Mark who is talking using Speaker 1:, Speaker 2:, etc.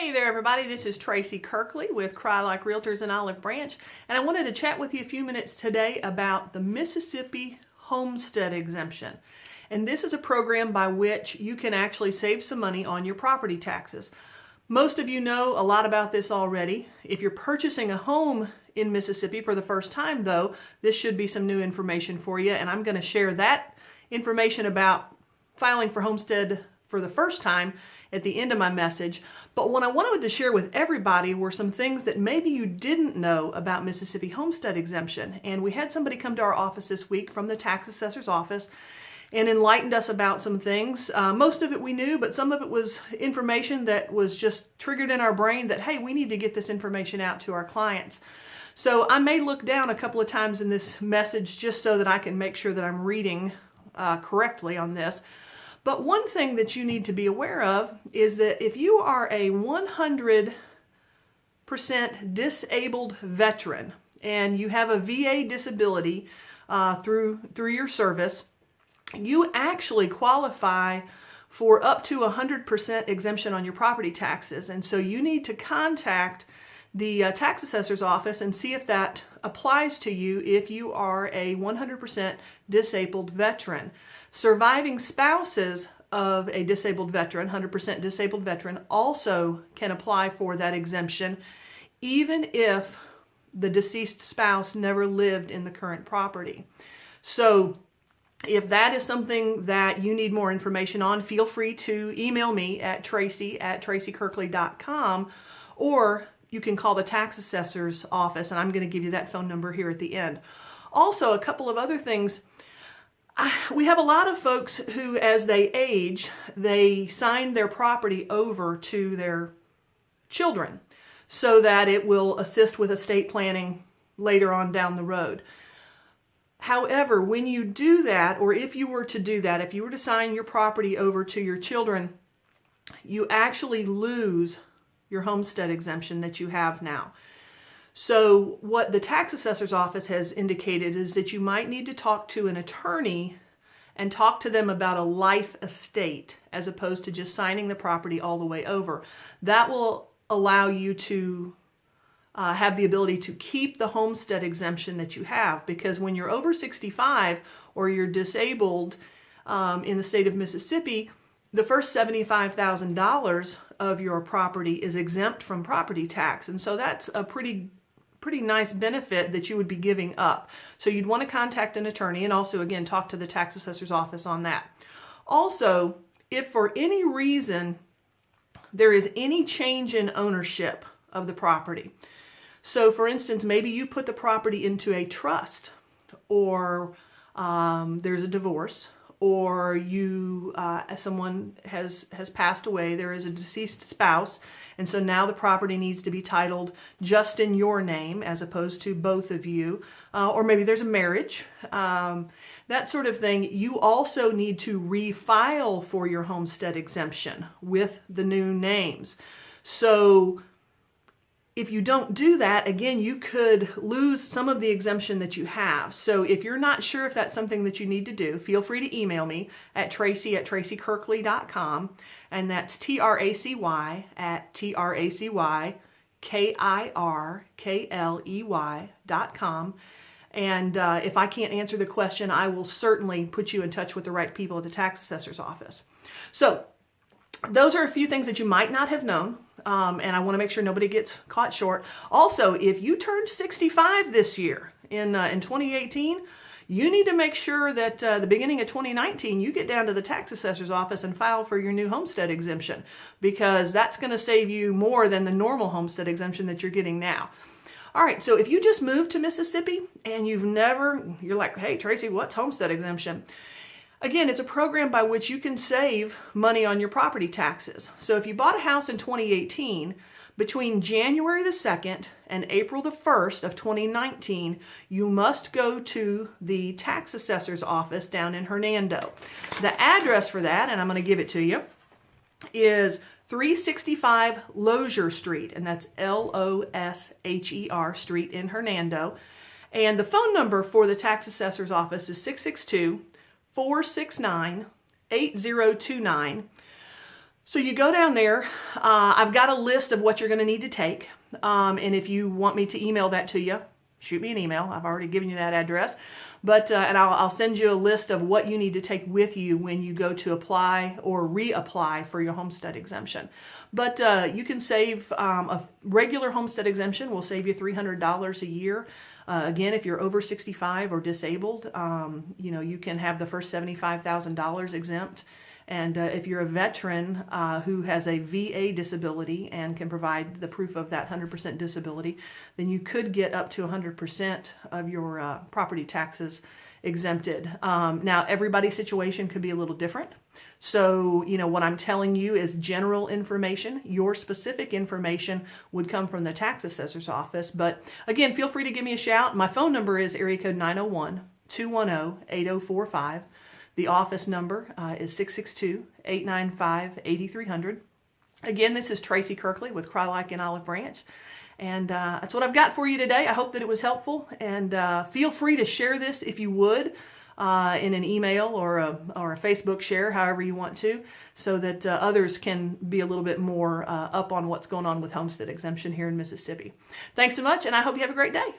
Speaker 1: Hey there everybody, this is Tracy Kirkley with Crye-Leike Realtors in Olive Branch, and I wanted to chat with you a few minutes today about the Mississippi Homestead Exemption. And this is a program by which you can actually save some money on your property taxes. Most of you know a lot about this already. If you're purchasing a home in Mississippi for the first time though, this should be some new information for you, and I'm going to share that information about filing for homestead for the first time at the end of my message. But what I wanted to share with everybody were some things that maybe you didn't know about Mississippi Homestead Exemption. And we had somebody come to our office this week from the tax assessor's office and enlightened us about some things. Most of it we knew, but some of it was information that was just triggered in our brain that, hey, we need to get this information out to our clients. So I may look down a couple of times in this message just so that I can make sure that I'm reading correctly on this. But one thing that you need to be aware of is that if you are a 100% disabled veteran and you have a VA disability through your service, you actually qualify for up to 100% exemption on your property taxes. And so you need to contact the tax assessor's office and see if that applies to you if you are a 100% disabled veteran. Surviving spouses of a disabled veteran, 100% disabled veteran, also can apply for that exemption, even if the deceased spouse never lived in the current property. So if that is something that you need more information on, feel free to email me at tracy@tracykirkley.com, or you can call the tax assessor's office, and I'm going to give you that phone number here at the end. Also, a couple of other things. We have a lot of folks who, as they age, they sign their property over to their children so that it will assist with estate planning later on down the road. However, when you do that, or if you were to do that, if you were to sign your property over to your children, you actually lose your homestead exemption that you have now. So what the tax assessor's office has indicated is that you might need to talk to an attorney and talk to them about a life estate as opposed to just signing the property all the way over. That will allow you to have the ability to keep the homestead exemption that you have, because when you're over 65 or you're disabled in the state of Mississippi, the first $75,000 of your property is exempt from property tax. And so that's a pretty nice benefit that you would be giving up. So you'd want to contact an attorney and also, again, talk to the tax assessor's office on that. Also, if for any reason there is any change in ownership of the property, so for instance, maybe you put the property into a trust, or there's a divorce, or someone has passed away, there is a deceased spouse, and so now the property needs to be titled just in your name as opposed to both of you, or maybe there's a marriage, that sort of thing. You also need to refile for your homestead exemption with the new names. So if you don't do that, again, you could lose some of the exemption that you have. So if you're not sure if that's something that you need to do, feel free to email me at tracy@tracykirkley.com, and that's TRACY@TRACYKIRKLEY.com. And if I can't answer the question, I will certainly put you in touch with the right people at the tax assessor's office. So those are a few things that you might not have known. And I want to make sure nobody gets caught short. Also, if you turned 65 this year in 2018, you need to make sure that the beginning of 2019, you get down to the tax assessor's office and file for your new homestead exemption, because that's going to save you more than the normal homestead exemption that you're getting now. All right, so if you just moved to Mississippi and you're like, hey, Tracy, what's homestead exemption? Again, it's a program by which you can save money on your property taxes. So if you bought a house in 2018, between January the 2nd and April the 1st of 2019, you must go to the tax assessor's office down in Hernando. The address for that, and I'm going to give it to you, is 365 Lozier Street, and that's Losher Street in Hernando. And the phone number for the tax assessor's office is 662-469-8029. So you go down there. I've got a list of what you're going to need to take. And if you want me to email that to you, shoot me an email. I've already given you that address. But and I'll send you a list of what you need to take with you when you go to apply or reapply for your homestead exemption. But you can save a regular homestead exemption will save you $300 a year. Again, if you're over 65 or disabled, you can have the first $75,000 exempt. And if you're a veteran who has a VA disability and can provide the proof of that 100% disability, then you could get up to 100% of your property taxes exempted. Now, everybody's situation could be a little different. So, what I'm telling you is general information. Your specific information would come from the tax assessor's office. But again, feel free to give me a shout. My phone number is area code 901-210-8045. The office number is 662-895-8300. Again, this is Tracy Kirkley with Crye-Leike in Olive Branch. And that's what I've got for you today. I hope that it was helpful. And feel free to share this if you would in an email or a Facebook share, however you want to, so that others can be a little bit more up on what's going on with homestead exemption here in Mississippi. Thanks so much, and I hope you have a great day.